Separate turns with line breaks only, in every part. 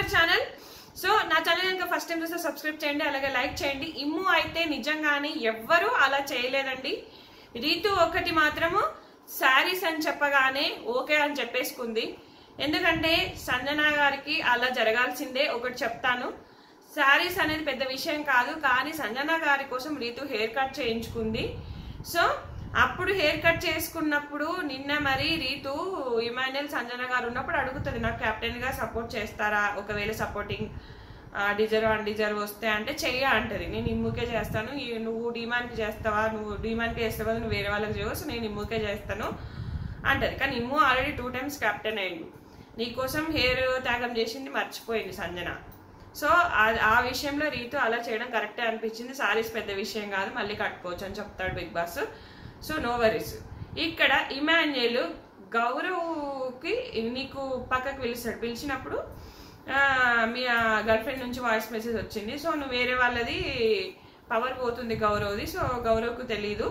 Our channel. So నా channel ఇంకా first time చూస్తే సబ్స్క్రైబ్ చేయండి, అలాగే లైక్ చేయండి. ఇమ్ము అయితే నిజంగానే ఎవ్వరూ అలా చేయలేదండి. రీతు ఒకటి మాత్రము శారీస్ అని చెప్పగానే ఓకే అని చెప్పేసుకుంది. ఎందుకంటే సంజన గారికి అలా జరగాల్సిందే. ఒకటి చెప్తాను, శారీస్ అనేది పెద్ద విషయం కాదు, కానీ సంజన గారి కోసం రీతు హెయిర్ కట్ చేయించుకుంది. సో అప్పుడు హెయిర్ కట్ చేసుకున్నప్పుడు నిన్న మరి రీతు ఇమాన్యుయల్ సంజన గారు ఉన్నప్పుడు అడుగుతుంది, నాకు కెప్టెన్ గా సపోర్ట్ చేస్తారా, ఒకవేళ సపోర్టింగ్ డిజర్వ్ అన్డిజర్వ్ వస్తే అంటే చెయ్య అంటది. నేను ఇమ్ముకే చేస్తాను, నువ్వు డిమాన్కి చేస్తావా, నువ్వు డిమాన్కి చేస్తావా, నువ్వు వేరే వాళ్ళకి చేయవచ్చు, నేను ఇమ్ముకే చేస్తాను అంటది. కానీ ఇమ్ము ఆల్రెడీ 2 times కెప్టెన్ అయ్యిండు. నీకోసం హెయిర్ త్యాగం చేసింది మర్చిపోయింది సంజన. సో ఆ విషయంలో రీతు అలా చేయడం కరెక్టే అనిపించింది. సారీస్ పెద్ద విషయం కాదు, మళ్ళీ కట్టుకోవచ్చు అని చెప్తాడు Bigg Boss. So no worries. ఇక్కడ ఇమాన్యుయల్ గౌరవ్కి నీకు పక్కకు పిలిచినప్పుడు మీ గర్ల్ ఫ్రెండ్ నుంచి వాయిస్ మెసేజ్ వచ్చింది, సో నువ్వు వేరే వాళ్ళది పవర్ పోతుంది గౌరవ్ది, సో గౌరవ్కు తెలీదు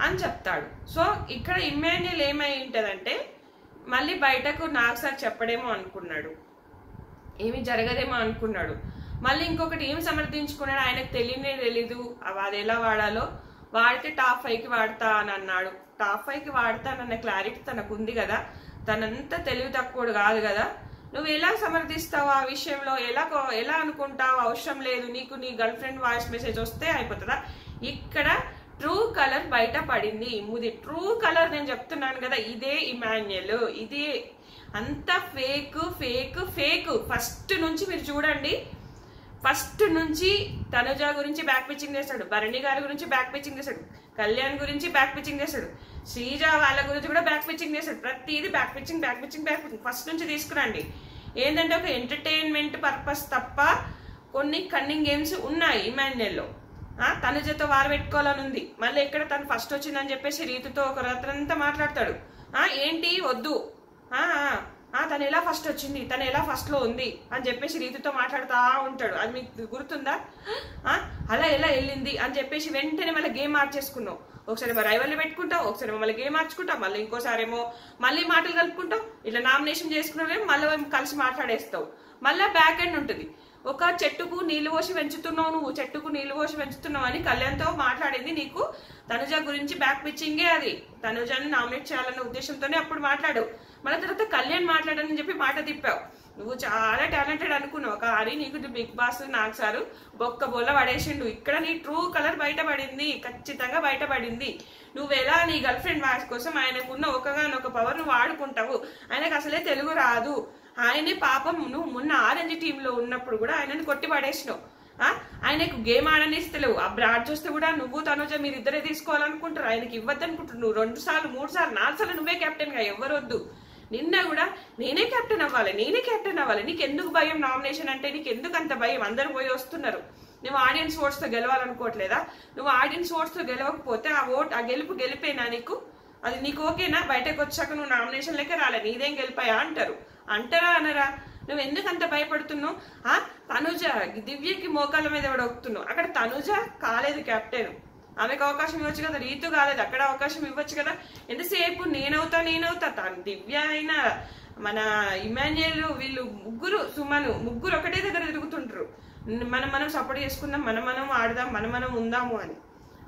అని చెప్తాడు. సో ఇక్కడ ఇమాన్యుయల్ ఏమై ఉంటదంటే మళ్ళీ బయటకు నాకు సార్ చెప్పడేమో అనుకున్నాడు, ఏమి జరగదేమో అనుకున్నాడు. మళ్ళీ ఇంకొకటి ఏం సమర్థించుకున్నాడు, ఆయనకు తెలీదు అది ఎలా వాడాలో, వాడితే టాప్ 5కి వాడతా అని అన్నాడు. టాప్ 5కి వాడతానన్న క్లారిటీ తనకు ఉంది కదా, తనంతా తెలివి తక్కువడు కాదు కదా. నువ్వు ఎలా సమర్థిస్తావు ఆ విషయంలో, ఎలా అనుకుంటావు, అవసరం లేదు నీకు, నీ గర్ల్ ఫ్రెండ్ వాయిస్ మెసేజ్ వస్తే అయిపోతుందా. ఇక్కడ ట్రూ కలర్ బయట పడింది. ఇమ్ముది ట్రూ కలర్ నేను చెప్తున్నాను కదా, ఇదే ఇమాన్యుయల్, ఇదే అంత ఫేక్ ఫేక్ ఫేక్. ఫస్ట్ నుంచి మీరు చూడండి, ఫస్ట్ నుంచి తనుజ గురించి బ్యాక్ పిచ్చింగ్ చేస్తాడు, భరణి గారి గురించి బ్యాక్ పిచ్చింగ్ చేస్తాడు, కళ్యాణ్ గురించి బ్యాక్ పిచ్చింగ్ చేస్తాడు, శ్రీజ వాళ్ళ గురించి కూడా బ్యాక్ పిచ్చింగ్ చేస్తాడు. ప్రతిదీ back pitching back pitching back pitching first నుంచి తీసుకురండి. ఏంటంటే ఒక ఎంటర్టైన్మెంట్ పర్పస్ తప్ప కొన్ని కన్నింగ్ గేమ్స్ ఉన్నాయి ఇమాన్యుయల్లో. తనుజతో వారు పెట్టుకోవాలని ఉంది. మళ్ళీ ఎక్కడ తను ఫస్ట్ వచ్చిందని చెప్పేసి రీతుతో ఒక రాత్రంతా మాట్లాడతాడు. ఏంటి వద్దు, తను ఎలా ఫస్ట్ వచ్చింది, తను ఎలా ఫస్ట్ లో ఉంది అని చెప్పేసి రీతుతో మాట్లాడుతూ ఉంటాడు. అది మీకు గుర్తుందా? అలా ఎలా వెళ్ళింది అని చెప్పేసి వెంటనే మళ్ళీ గేమ్ మార్చేసుకున్నావు. ఒకసారి రైవల్ని పెట్టుకుంటావు, ఒకసారి మళ్ళీ గేమ్ మార్చుకుంటావు, మళ్ళీ ఇంకోసారి ఏమో మళ్ళీ మాటలు కలుపుకుంటావు, ఇట్లా నామినేషన్ చేసుకున్నావేమో మళ్ళీ కలిసి మాట్లాడేస్తావు. మళ్ళీ బ్యాక్ ఎండ్ ఉంటుంది. ఒక చెట్టుకు నీళ్లు పోసి పెంచుతున్నావు, నువ్వు చెట్టుకు నీళ్లు పోసి పెంచుతున్నావు అని కళ్యాణ్తో మాట్లాడింది నీకు తనుజ గురించి బ్యాక్ పిచ్చింగే. అది తనుజని నామినేట్ చేయాలన్న ఉద్దేశంతోనే అప్పుడు మాట్లాడు. మళ్ళీ తర్వాత కళ్యాణ్ మాట్లాడని చెప్పి మాట తిప్పావు. నువ్వు చాలా టాలెంటెడ్ అనుకున్నావు, కానీ నీకు బిగ్ బాస్ నాకు సారు బొక్క బొల్ల పడేసిండు. ఇక్కడ నీ ట్రూ కలర్ బయటపడింది, ఖచ్చితంగా బయటపడింది. నువ్వెలా నీ గర్ల్ ఫ్రెండ్ వాయిస్ కోసం ఆయనకున్న ఒకగానొక పవర్ నువ్వు వాడుకుంటావు. ఆయనకు అసలే తెలుగు రాదు. ఆయనే పాపం నువ్వు మొన్న ఆరెంజ్ టీంలో ఉన్నప్పుడు కూడా ఆయనని కొట్టి పడేసినావు. ఆయనకు గేమ్ ఆడనిస్తలేవు. ఆ బ్రాడ్ చూస్తే కూడా నువ్వు తనుజ మీరిద్దరే తీసుకోవాలనుకుంటారు, ఆయనకి ఇవ్వద్దనుకుంటారు. నువ్వు 2 సార్లు 3 సార్లు 4 సార్లు నువ్వే కెప్టెన్ గా, ఎవరు వద్దు. నిన్న కూడా నేనే కెప్టెన్ అవ్వాలి, నేనే కెప్టెన్ అవ్వాలి. నీకు ఎందుకు భయం నామినేషన్ అంటే, నీకు ఎందుకు అంత భయం? అందరూ పోయి వస్తున్నారు. నువ్వు ఆడియన్స్ ఓట్స్ తో గెలవాలనుకోవట్లేదా? నువ్వు ఆడియన్స్ ఓట్స్ తో గెలవకపోతే ఆ గెలుపు గెలిపేనా నీకు? అది నీకు ఓకేనా? బయటకు వచ్చాక నువ్వు నామినేషన్ లెక్క రాలే, నీదేం గెలిపాయా అంటారు. అంటారా అనరా? నువ్వు ఎందుకు అంత భయపడుతున్నావు? తనుజ దివ్యకి మోకాళ్ళ మీద ఎవడొక్కుతున్నావు. అక్కడ తనుజ కాలేదు కెప్టెన్, ఆమెకు అవకాశం ఇవ్వచ్చు కదా. రీతు కాలేదు, అక్కడ అవకాశం ఇవ్వచ్చు కదా. ఎంతసేపు నేనవుతా తను దివ్య అయినా మన ఇమాన్యుయల్ వీళ్ళు ముగ్గురు సుమను ముగ్గురు ఒకటే దగ్గర తిరుగుతుంటారు. మనం సపోర్ట్ చేసుకుందాం, మనం ఆడదాం, మనం ఉందాము అని.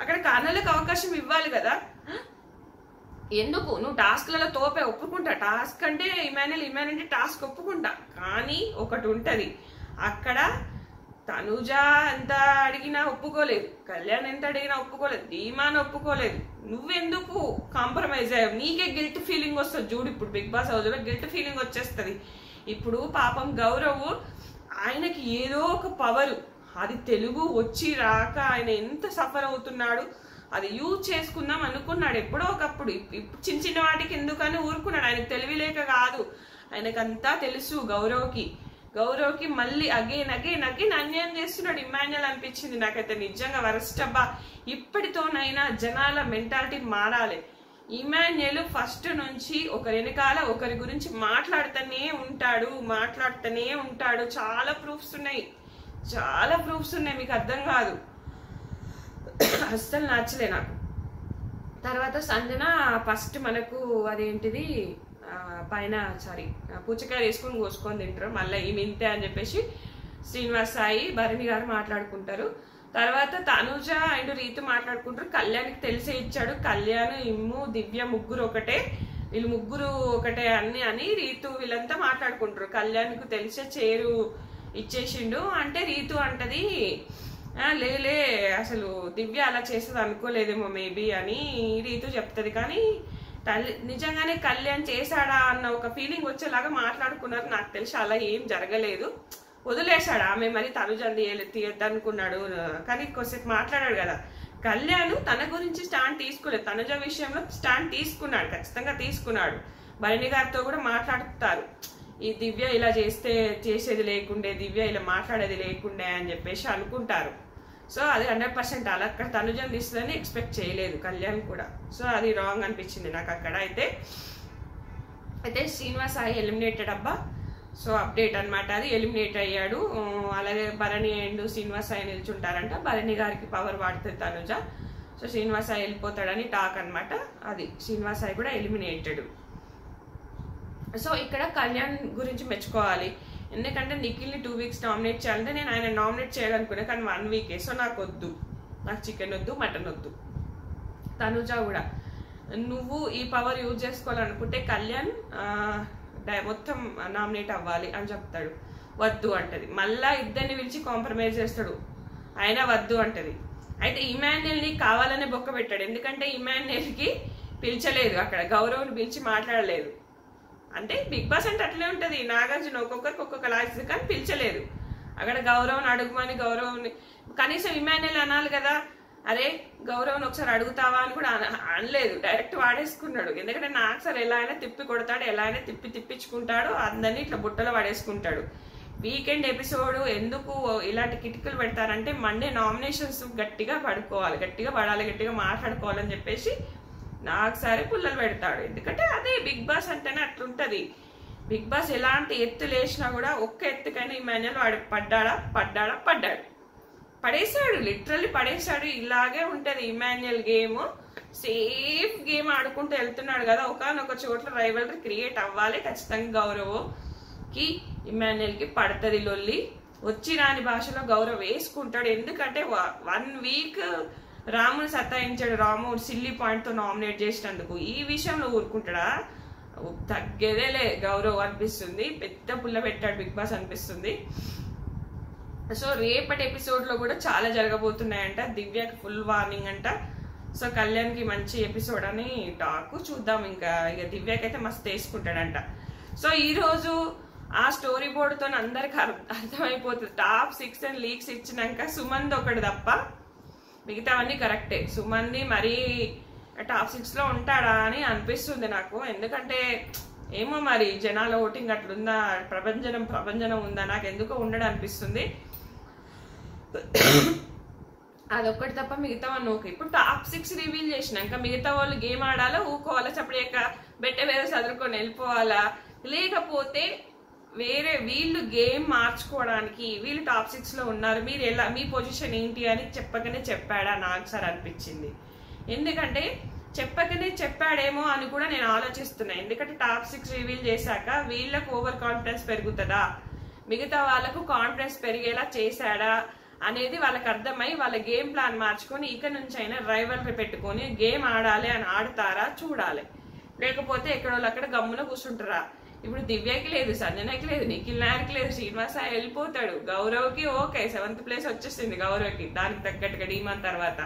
అక్కడ కారణాలకు అవకాశం ఇవ్వాలి కదా. ఎందుకు నువ్వు టాస్క్లలో తోపే ఒప్పుకుంటా, టాస్క్ అంటే ఇమాన్యుయల్ అంటే టాస్క్ ఒప్పుకుంటా. కానీ ఒకటి ఉంటది, అక్కడ తనుజ ఎంత అడిగినా ఒప్పుకోలేదు, కళ్యాణ్ ఎంత అడిగినా ఒప్పుకోలేదు, ధీమాన్ ఒప్పుకోలేదు. నువ్వెందుకు కాంప్రమైజ్ అయ్యావు? నీకే గిల్ట్ ఫీలింగ్ వస్తుంది చూడు. ఇప్పుడు బిగ్ బాస్ హౌస్ లో గిల్ట్ ఫీలింగ్ వచ్చేస్తుంది. ఇప్పుడు పాపం గౌరవ్ ఆయనకి ఏదో ఒక పవర్, అది తెలుగు వచ్చి రాక ఆయన ఎంత సఫర్ అవుతున్నాడు. అది యూజ్ చేసుకుందాం అనుకున్నాడు ఎప్పుడో ఒకప్పుడు. చిన్న చిన్న వాటికి ఎందుకని ఊరుకున్నాడు. ఆయనకు తెలివి లేక కాదు, ఆయనకంతా తెలుసు. గౌరవ్కి మళ్ళీ అగైన్ అన్యాయం చేస్తున్నాడు ఇమాన్యుయల్ అనిపించింది నాకైతే. నిజంగా వరస్ట్ అబ్బా. ఇప్పటితోనైనా జనాల మెంటాలిటీ మారాలి. ఇమాన్యుయల్ ఫస్ట్ నుంచి ఒకరి వెనకాల ఒకరి గురించి మాట్లాడుతూనే ఉంటాడు. చాలా ప్రూఫ్స్ ఉన్నాయి, మీకు అర్థం కాదు. అస్సలు నచ్చలే నాకు. తర్వాత సంజన ఫస్ట్ మనకు అదేంటిది పైన పుచ్చకాయ వేసుకొని కోసుకొని తింటారు. మళ్ళీ ఈమె ఇంతే అని చెప్పేసి శ్రీనివాస్ సాయి భరణి గారు మాట్లాడుకుంటారు. తర్వాత తనుజ అండ్ రీతు మాట్లాడుకుంటారు. కళ్యాణ్కి తెలిసే ఇచ్చాడు, కళ్యాణ్, ఇమ్ము, దివ్య ముగ్గురు ఒకటే, వీళ్ళు ముగ్గురు ఒకటే అని రీతు వీళ్ళంతా మాట్లాడుకుంటారు. కళ్యాణ్కు తెలిసే చేరు ఇచ్చేసిండు అంటే రీతు అంటది లేలే అసలు దివ్య అలా చేస్తుంది అనుకోలేదేమో మేబీ అని రీతు చెప్తుంది. కానీ నిజంగానే కళ్యాణ్ చేశాడా అన్న ఒక ఫీలింగ్ వచ్చేలాగా మాట్లాడుకున్నారు. నాకు తెలిసి అలా ఏం జరగలేదు, వదిలేశాడు. ఆమె మరి తనుజంది తీయద్దనుకున్నాడు కానీ కొద్దిసేపు మాట్లాడాడు కదా. కళ్యాణ్ తన గురించి స్టాండ్ తీసుకోలేదు, తనుజ విషయంలో స్టాండ్ తీసుకున్నాడు, ఖచ్చితంగా తీసుకున్నాడు. భరణి గారితో కూడా మాట్లాడుతారు, ఈ దివ్య ఇలా చేసేది లేకుండే, దివ్య ఇలా మాట్లాడేది లేకుండే అని చెప్పేసి అనుకుంటారు. సో అది 100% అలా అక్కడ తనుజం తీస్తుందని ఎక్స్పెక్ట్ చేయలేదు కళ్యాణ్ కూడా. సో అది రాంగ్ అనిపించింది నాకు అక్కడ. అయితే శ్రీనివాస్ సాయి ఎలిమినేటెడ్ అబ్బా. సో అప్డేట్ అనమాట, అది ఎలిమినేట్ అయ్యాడు. అలాగే భరణి అండ్ శ్రీనివాస్ సాయి నిల్చుంటారంట. భరణి గారికి పవర్ వాడుతుంది తనుజ. సో శ్రీనివాస్ సాయి వెళ్ళిపోతాడని టాక్ అనమాట. అది శ్రీనివాస్ సాయి కూడా ఎలిమినేటెడ్. సో ఇక్కడ కళ్యాణ్ గురించి మెచ్చుకోవాలి, ఎందుకంటే నిఖిల్ని 2 weeks నామినేట్ చేయాలంటే నేను ఆయన నామినేట్ చేయాలనుకున్నా, కానీ 1 week. సో నాకు వద్దు, నాకు చికెన్ వద్దు, మటన్ వద్దు. తనుజ కూడా నువ్వు ఈ పవర్ యూజ్ చేసుకోవాలనుకుంటే కళ్యాణ్ మొత్తం నామినేట్ అవ్వాలి అని చెప్తాడు. వద్దు అంటది. మళ్ళా ఇద్దరిని పిలిచి కాంప్రమైజ్ చేస్తాడు, ఆయన వద్దు అంటది. అయితే ఇమాన్యుయల్ని కావాలనే బొక్క పెట్టాడు, ఎందుకంటే ఇమాన్యుయల్కి పిలిచలేదు, అక్కడ గౌరవ్ని పిలిచి మాట్లాడలేదు. అంటే బిగ్ బాస్ అంటే అట్లే ఉంటుంది, నాగార్జున ఒక్కొక్కరికి ఒక్కొక్కలా ఇస్తుంది, కానీ పిలిచలేదు. అక్కడ గౌరవ్ని అడుగుమని గౌరవ్ని కనీసం ఇమాన్యుయల్ అనాలి కదా, అరే గౌరవ్ని ఒకసారి అడుగుతావా అని కూడా అనలేదు, డైరెక్ట్ వాడేసుకున్నాడు. ఎందుకంటే నాకు సార్ ఎలా అయినా తిప్పి కొడతాడు, ఎలా అయినా తిప్పించుకుంటాడు, అందరినీ ఇట్లా బుట్టలో పడేసుకుంటాడు. వీకెండ్ ఎపిసోడ్ ఎందుకు ఇలాంటి కిటికలు పెడతారంటే మండే నామినేషన్స్ గట్టిగా పడుకోవాలి, గట్టిగా పడాలి, గట్టిగా మాట్లాడుకోవాలని చెప్పేసి నాకు సరే పుల్లలు పెడతాడు. ఎందుకంటే అదే బిగ్ బాస్ అంటేనే అట్లుంటది. బిగ్ బాస్ ఎలాంటి ఎత్తులు వేసినా కూడా ఒక్క ఎత్తుకైనా ఇమాన్యుయల్ వాడు పడ్డాడు, పడేశాడు, లిటరల్లీ పడేశాడు. ఇలాగే ఉంటది ఇమాన్యుయల్ గేమ్, సేఫ్ గేమ్ ఆడుకుంటూ వెళ్తున్నాడు కదా. ఒకనొక చోట్ల రైవల్రీ క్రియేట్ అవ్వాలి ఖచ్చితంగా. గౌరవ్కి ఇమాన్యుయల్కి పడుతుంది లొల్లి, వచ్చి రాని భాషలో గౌరవ్ వేసుకుంటాడు. ఎందుకంటే 1 week రాముని సతాయించాడు, రాము సిల్లీ పాయింట్ తో నామినేట్ చేసినందుకు. ఈ విషయంలో ఊరుకుంటాడా? తగ్గేదేలే గౌరవ్ అనిపిస్తుంది, పెద్ద పుల్ల పెట్టాడు బిగ్ బాస్ అనిపిస్తుంది. సో రేపటి ఎపిసోడ్ లో కూడా చాలా జరగబోతున్నాయంట. దివ్యకి ఫుల్ వార్నింగ్ అంట. సో కళ్యాణ్కి మంచి ఎపిసోడ్ అని టాకు, చూద్దాం. ఇంకా ఇక దివ్యకి అయితే మస్తు వేసుకుంటాడంట. సో ఈ రోజు ఆ స్టోరీ బోర్డుతో అందరికి అర్థమైపోతుంది. టాప్ 6 అని లీక్స్ ఇచ్చినాక సుమంద్ ఒకటి తప్ప మిగతావన్నీ కరెక్టే. సుమంది మరీ టాప్ 6 లో ఉంటాడా అని అనిపిస్తుంది నాకు. ఎందుకంటే ఏమో మరి జనాల ఓటింగ్ అట్లుందా, ప్రభంజనం ఉందా, నాకు ఎందుకో ఉండడం అనిపిస్తుంది. అదొక్కటి తప్ప మిగతావన్నీ ఓకే. ఇప్పుడు టాప్ 6 రివీల్ చేసినాక మిగతా వాళ్ళు గేమ్ ఆడాలా, ఊకోవాలా, చప్పడేక వేరే చదువుకొని వెళ్ళిపోవాలా, లేకపోతే వీళ్ళు గేమ్ మార్చుకోవడానికి వీళ్ళు టాప్ 6 లో ఉన్నారు, మీరు ఎలా, మీ పొజిషన్ ఏంటి అని చెప్పకనే చెప్పాడా నాకు సార్ అనిపించింది. ఎందుకంటే చెప్పకనే చెప్పాడేమో అని కూడా నేను ఆలోచిస్తున్నా. ఎందుకంటే టాప్ 6 రివీల్ చేశాక వీళ్ళకు ఓవర్ కాన్ఫిడెన్స్ పెరుగుతుందా, మిగతా వాళ్ళకు కాన్ఫిడెన్స్ పెరిగేలా చేశాడా అనేది వాళ్ళకి అర్థమై వాళ్ళ గేమ్ ప్లాన్ మార్చుకొని ఇక నుంచి అయినా రైవల్రీ పెట్టుకొని గేమ్ ఆడాలి అని ఆడతారా చూడాలి. లేకపోతే ఎక్కడో అక్కడ గమ్మున కూర్చుంటారా. ఇప్పుడు దివ్యకి లేదు, సంజనకి లేదు, నిఖిల్ నాయర్కి లేదు, శ్రీనివాస్ వెళ్ళిపోతాడు. గౌరవ్కి ఓకే 7th place వచ్చేసింది గౌరవ్కి, దానికి తగ్గట్టుగా డీమాన్ తర్వాత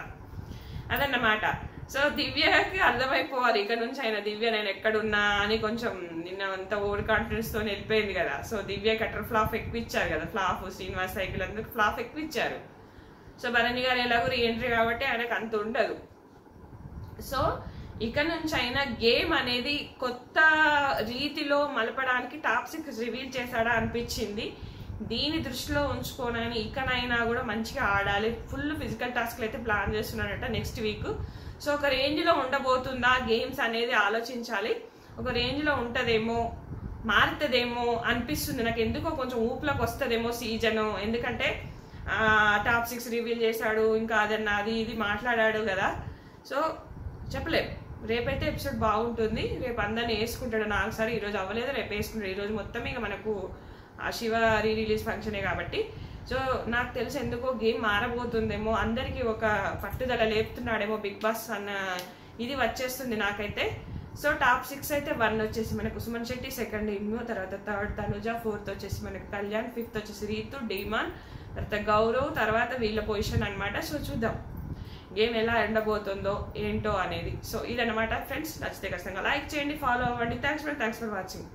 అదన్నమాట. సో దివ్యకి అర్థమైపోవాలి ఇక నుంచి అయినా దివ్య నేను ఎక్కడున్నా అని. కొంచెం నిన్న అంతా ఓవర్ కాన్ఫిడెన్స్ తో వెళ్ళిపోయింది కదా. సో దివ్యకి అట్లా ఫ్లాప్ ఎక్కువ ఇచ్చారు కదా, ఫ్లాప్ శ్రీనివాస్ సైకిల్ అందరికి ఫ్లాప్ ఎక్కువ ఇచ్చారు. సో భరణి గారు ఎలాగో రీఎంట్రీ కాబట్టి ఆయనకు అంత ఉండదు. సో ఇక నుంచి అయినా గేమ్ అనేది కొత్త రీతిలో మలపడానికి టాప్ 6 రివీల్ చేశాడా అనిపించింది. దీని దృష్టిలో ఉంచుకోనని ఇకనైనా కూడా మంచిగా ఆడాలి. ఫుల్ ఫిజికల్ టాస్క్లు అయితే ప్లాన్ చేస్తున్నాడట నెక్స్ట్ వీక్. సో ఒక రేంజ్ లో ఉండబోతుందా గేమ్స్ అనేది ఆలోచించాలి. ఒక రేంజ్ లో ఉంటదేమో, మారుతుందేమో అనిపిస్తుంది నాకు. ఎందుకో కొంచెం ఊపులోకి వస్తుందేమో సీజన్. ఎందుకంటే టాప్ 6 రివీల్ చేశాడు, ఇంకా అదన్నా అది ఇది మాట్లాడాడు కదా. సో చెప్పలేం. రేపైతే ఎపిసోడ్ బాగుంటుంది. రేపు అందరిని వేసుకుంటాడు నాకు సరే, ఈరోజు అవ్వలేదు, రేపు వేసుకుంటాడు. ఈరోజు మొత్తం ఇక మనకు ఆ శివ రిలీజ్ ఫంక్షనే కాబట్టి. సో నాకు తెలిసి ఎందుకో గేమ్ మారబోతుందేమో, అందరికీ ఒక పట్టుదల లేపుతున్నాడేమో బిగ్ బాస్ అన్న ఇది వచ్చేస్తుంది నాకైతే. సో టాప్ 6 అయితే 1 వచ్చేసి మనకు సుమన్ శెట్టి, సెకండ్ ఇమ్ము, తర్వాత థర్డ్ తనుజ, ఫోర్త్ వచ్చేసి మనకు కళ్యాణ్, ఫిఫ్త్ వచ్చేసి రీతు, డీమాన్, తర్వాత గౌరవ్, తర్వాత వీళ్ళ పొజిషన్ అనమాట. సో చూద్దాం గేమ్ ఎలా ఎండబోతుందో ఏంటో అనేది. సో ఇదన్నమాట ఫ్రెండ్స్, నచ్చితే ఖచ్చితంగా లైక్ చేయండి, ఫాలో అవ్వండి. Thanks for watching.